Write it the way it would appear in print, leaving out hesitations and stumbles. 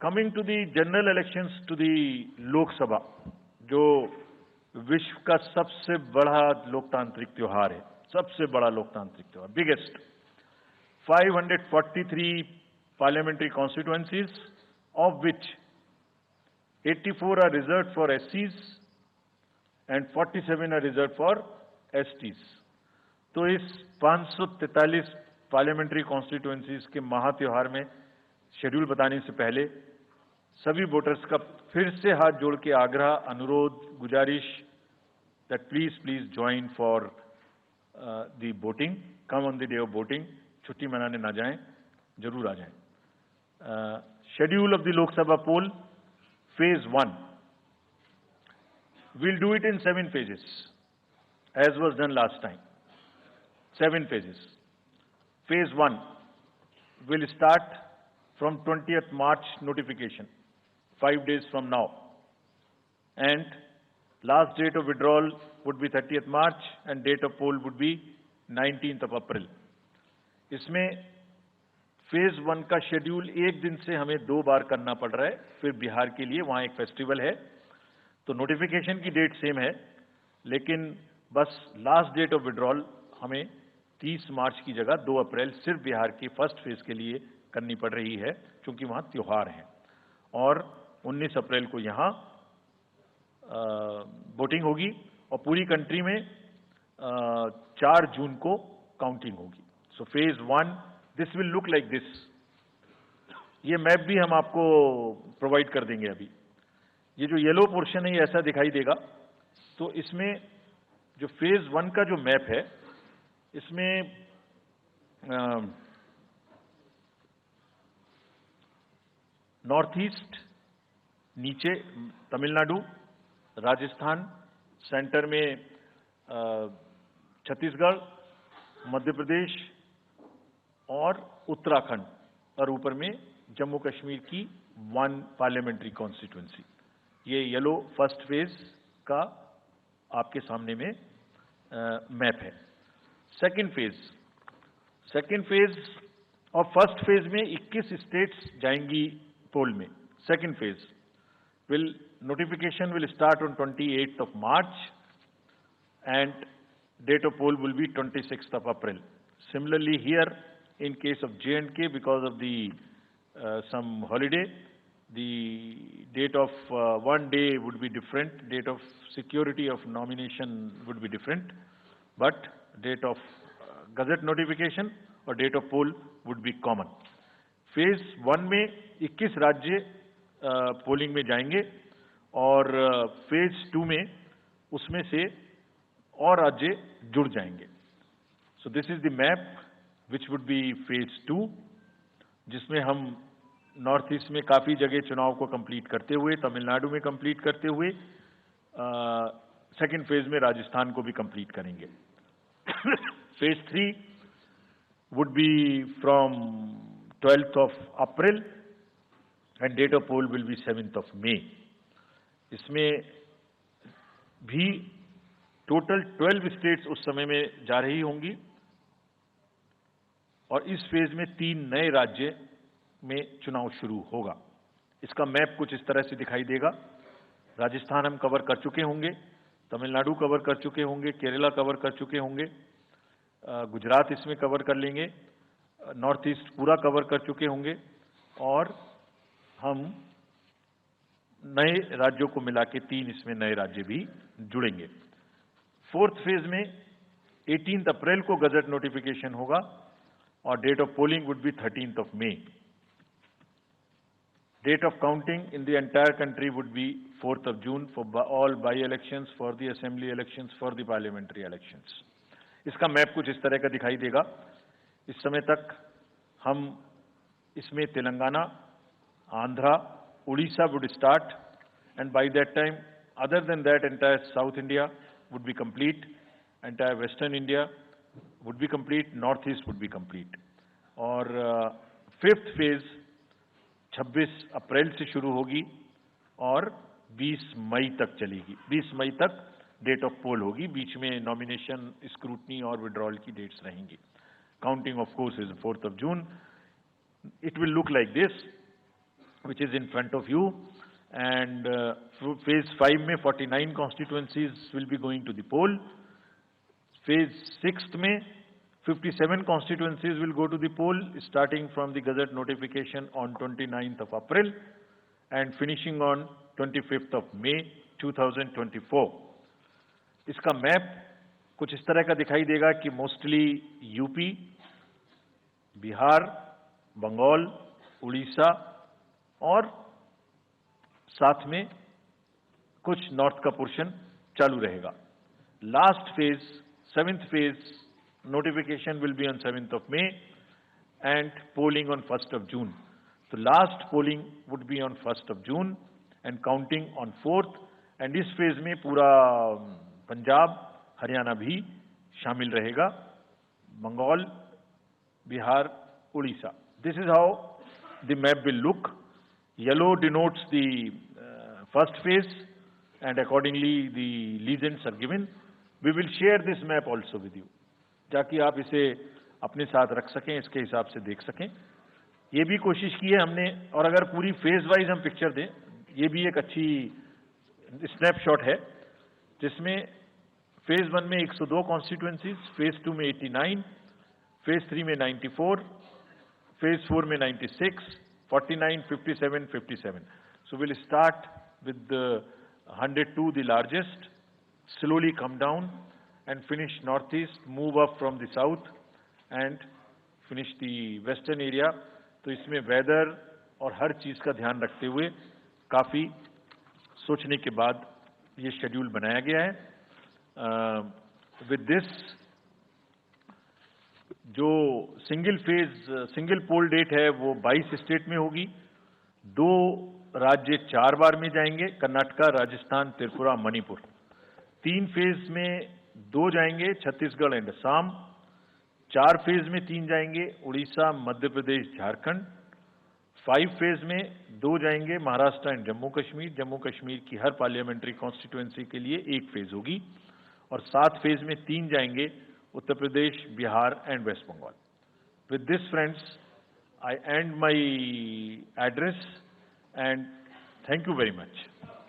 Coming to the general elections to the Lok Sabha, जो विश्व का सबसे बड़ा लोकतांत्रिक त्योहार है, सबसे बड़ा लोकतांत्रिक त्योहार, biggest, 543 parliamentary constituencies, of which 84 are reserved for SCs and 47 are reserved for STs. तो इस 543 पार्लियामेंट्री कॉन्स्टिट्यूएंसीज के महात्योहार में शेड्यूल बताने से पहले सभी वोटर्स का फिर से हाथ जोड़ के आग्रह, अनुरोध, गुजारिश that please join for the voting, come on the day of voting, छुट्टी मनाने ना जाएं, जरूर आ जाएं। Schedule of the Lok Sabha poll, Phase 1. We'll do it in 7 phases, as was done last time. 7 phases. Phase 1 will start from 20th March notification, 5 days from now. And last date of withdrawal would be 30th March and date of poll would be 19th of April. इसमें phase 1 का schedule एक दिन से हमें 2 बार करना पड़ रहा है, फिर बिहार के लिए वहां एक फेस्टिवल है, तो नोटिफिकेशन की डेट सेम है, लेकिन बस लास्ट डेट ऑफ विड्रॉल हमें 30 मार्च की जगह 2 अप्रैल सिर्फ बिहार की फर्स्ट फेज के लिए करनी पड़ रही है, क्योंकि वहां त्योहार है। और 19 अप्रैल को यहां वोटिंग होगी और पूरी कंट्री में 4 जून को काउंटिंग होगी। So phase 1 this will look like this. ये मैप भी हम आपको प्रोवाइड कर देंगे। अभी ये जो येलो पोर्शन है ये ऐसा दिखाई देगा। तो इसमें जो फेज 1 का जो मैप है, इसमें नॉर्थ ईस्ट, नीचे तमिलनाडु, राजस्थान, सेंटर में छत्तीसगढ़, मध्य प्रदेश और उत्तराखंड, और ऊपर में जम्मू कश्मीर की 1 पार्लियामेंट्री कॉन्स्टिट्यूएंसी। ये येलो फर्स्ट फेज का आपके सामने में मैप है। सेकंड फेज और फर्स्ट फेज में 21 स्टेट्स जाएंगी पोल में। Second phase notification will start on 28th of March and date of poll will be 26th of April. Similarly here, in case of J&K, because of the some holiday, the date of one day would be different, date of security of nomination would be different, but date of gazette notification or date of poll would be common. Phase 1 में 21 राज्य polling में जाएंगे और phase 2 में उसमें से और राज्य जुड़ जाएंगे। So this is the map which would be phase 2, जिसमें हम नॉर्थ ईस्ट में काफी जगह चुनाव को कंप्लीट करते हुए, तमिलनाडु में कंप्लीट करते हुए, सेकंड फेज में राजस्थान को भी कंप्लीट करेंगे। Phase 3 would be from 12th of April and date of poll will be 7th of May. इसमें भी टोटल 12 स्टेट्स उस समय में जा रही होंगी और इस फेज में 3 नए राज्य में चुनाव शुरू होगा। इसका मैप कुछ इस तरह से दिखाई देगा। राजस्थान हम कवर कर चुके होंगे, तमिलनाडु कवर कर चुके होंगे, केरला कवर कर चुके होंगे, गुजरात इसमें कवर कर लेंगे, नॉर्थ ईस्ट पूरा कवर कर चुके होंगे और हम नए राज्यों को मिला के 3 इसमें नए राज्य भी जुड़ेंगे। फोर्थ फेज में 18 अप्रैल को गजट नोटिफिकेशन होगा और date of polling would be 13th of May. Date of counting in the entire country would be 4th of June for all by-elections, for the assembly elections, for the parliamentary elections. इसका map कुछ इस तरह का दिखाई देगा। इस समय तक हम इसमें Telangana, Andhra, Orissa would start, and by that time, other than that, entire South India would be complete, entire Western India would be complete, Northeast would be complete. और फिफ्थ फेज 26 अप्रैल से शुरू होगी और 20 मई तक चलेगी। 20 मई तक डेट ऑफ पोल होगी, बीच में नॉमिनेशन, स्क्रूटनी और विड्रॉल की डेट्स रहेंगी। Counting of course is 4th of June. It will look like this. which is in front of you. And phase 5 में 49 constituencies will be going to the poll. Phase 6 में 57 constituencies will go to the poll, starting from the Gazette notification on 29th of April and finishing on 25th of May 2024. इसका map कुछ इस तरह का दिखाई देगा कि मोस्टली यूपी, बिहार, बंगाल, उड़ीसा और साथ में कुछ नॉर्थ का पोर्शन चालू रहेगा. Last phase, 7th phase, notification will be on 7th of May and polling on 1st of June. So last polling would be on 1st of June and counting on 4th. And इस phase में पूरा पंजाब, हरियाणा भी शामिल रहेगा, Bengal, Bihar, Orissa. This is how the map will look. Yellow denotes the first phase and accordingly the legends are given. We will share this map also with you, ताकि आप इसे अपने साथ रख सकें, इसके हिसाब से देख सकें. ये भी कोशिश की है हमने, और अगर पूरी फेज वाइज हम पिक्चर दें, ये भी एक अच्छी स्नैपशॉट है, जिसमें फेज 1 में 102 कॉन्स्टिट्यूएंसीज, फेज 2 में 89, फेज 3 में 94, फेज 4 में 96, 49, 57, 57. So we'll start with the 102, the largest, slowly come down and finish northeast, move up from the south and finish the western area. तो इसमें वेदर और हर चीज का ध्यान रखते हुए काफी सोचने के बाद ये शेड्यूल बनाया गया है. विद दिस, जो सिंगल पोल डेट है वो 22 स्टेट में होगी. 2 राज्य 4 बार में जाएंगे, कर्नाटका, राजस्थान, त्रिपुरा, मणिपुर. 3 फेज में 2 जाएंगे, छत्तीसगढ़ एंड असम. 4 फेज में 3 जाएंगे, उड़ीसा, मध्य प्रदेश, झारखंड. 5 फेज में 2 जाएंगे, महाराष्ट्र एंड जम्मू कश्मीर. जम्मू कश्मीर की हर पार्लियामेंट्री कॉन्स्टिट्यूएंसी के लिए 1 फेज होगी. और 7 फेज में 3 जाएंगे, Uttar Pradesh, Bihar and west Bengal. With this friends, I end my address and thank you very much.